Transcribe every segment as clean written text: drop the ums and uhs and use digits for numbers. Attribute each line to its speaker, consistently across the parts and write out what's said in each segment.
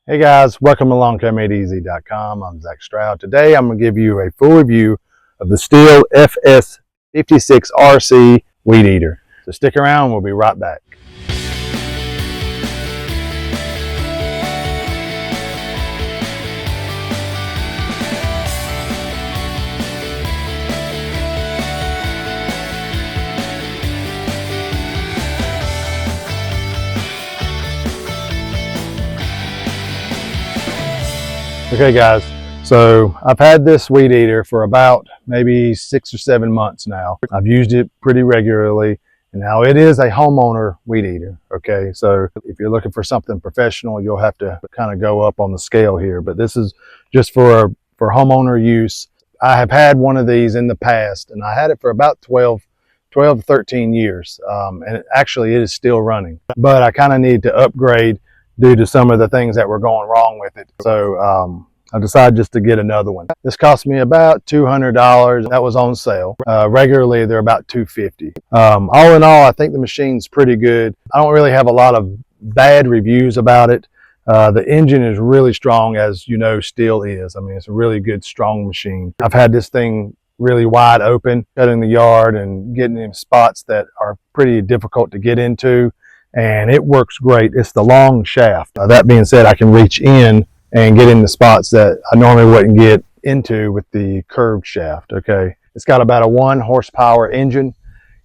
Speaker 1: Hey guys, welcome to LawnCareMadeEasy.com. I'm Zach Stroud. Today I'm going to give you a full review of the Stihl FS 56 RC Weed Eater. So stick around, we'll be right back. Okay guys, so I've had this weed eater for about maybe 6 or 7 months now. I've used it pretty regularly, and now it is a homeowner weed eater. Okay, so if you're looking for something professional, you'll have to kind of go up on the scale here, but this is just for homeowner use. I have had one of these in the past, and I had it for about 12 to 13 years, and actually it is still running, but I kind of need to upgrade due to some of the things that were going wrong with it. So I decided just to get another one. This cost me about $200. That was on sale. Regularly, they're about $250. All in all, I think the machine's pretty good. I don't really have a lot of bad reviews about it. The engine is really strong, as you know, Stihl is. I mean, it's a really good, strong machine. I've had this thing really wide open, cutting the yard and getting in spots that are pretty difficult to get into, and it works great. It's the long shaft. That being said, I can reach in and get into spots that I normally wouldn't get into with the curved shaft. Okay, it's got about a 1 horsepower engine.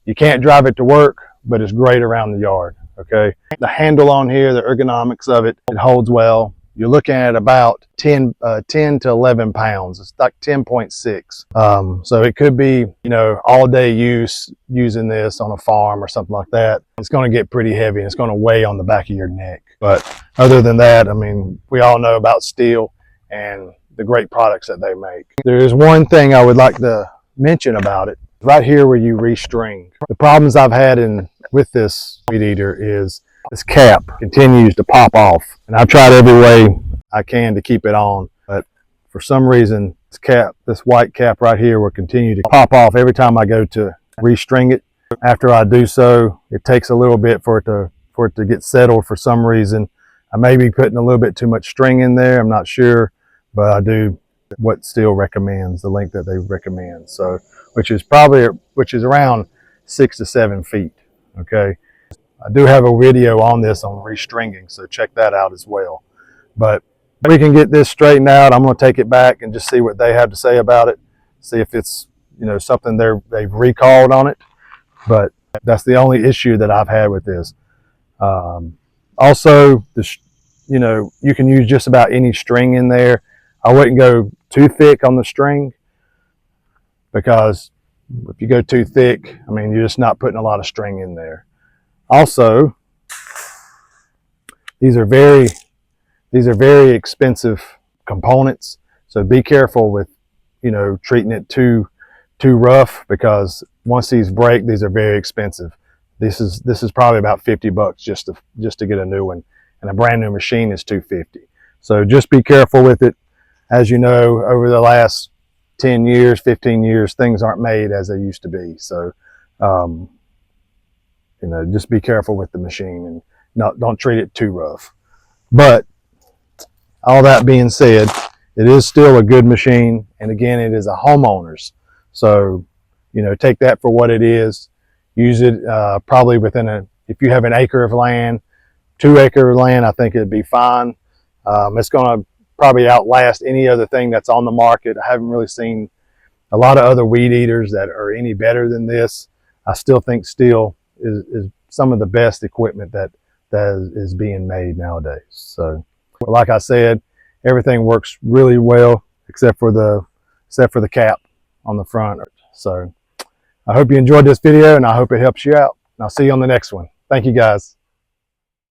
Speaker 1: You can't drive it to work, but it's great around the yard. Okay, the handle on here, the ergonomics of it, it holds well. You're looking at about 10 to 11 pounds. It's like 10.6. So it could be, you know, all day use using this on a farm or something like that. It's going to get pretty heavy and it's going to weigh on the back of your neck. But other than that, I mean, we all know about Stihl and the great products that they make. There is one thing I would like to mention about it. Right here where you restring. The problems I've had with this weed eater is this cap continues to pop off, and I've tried every way I can to keep it on, but for some reason this white cap right here will continue to pop off every time I go to restring it. After I do so, it takes a little bit for it to get settled for some reason. I may be putting a little bit too much string in there, I'm not sure, but I do what Stihl recommends, the length that they recommend, so which is around 6 to 7 feet. Okay, I do have a video on this on restringing, so check that out as well. But we can get this straightened out. I'm going to take it back and just see what they have to say about it, see if it's, you know, something they've recalled on it. But that's the only issue that I've had with this. Also, you know, you can use just about any string in there. I wouldn't go too thick on the string, because if you go too thick, I mean, you're just not putting a lot of string in there. Also, these are very expensive components, so be careful with, you know, treating it too rough, because once these break, these are very expensive. This is probably about $50 just to get a new one, and a brand new machine is $250. So just be careful with it. As you know, over the last 10 years, 15 years, things aren't made as they used to be. So you know, just be careful with the machine and don't treat it too rough. But all that being said, it is still a good machine, and again, it is a homeowner's. So, you know, take that for what it is. Use it probably if you have an acre of land, 2 acre of land, I think it'd be fine. It's going to probably outlast any other thing that's on the market. I haven't really seen a lot of other weed eaters that are any better than this. I still think Stihl is some of the best equipment that is being made nowadays. So, like I said, everything works really well except for the cap on the front. So I hope you enjoyed this video, and I hope it helps you out. And I'll see you on the next one. Thank you guys.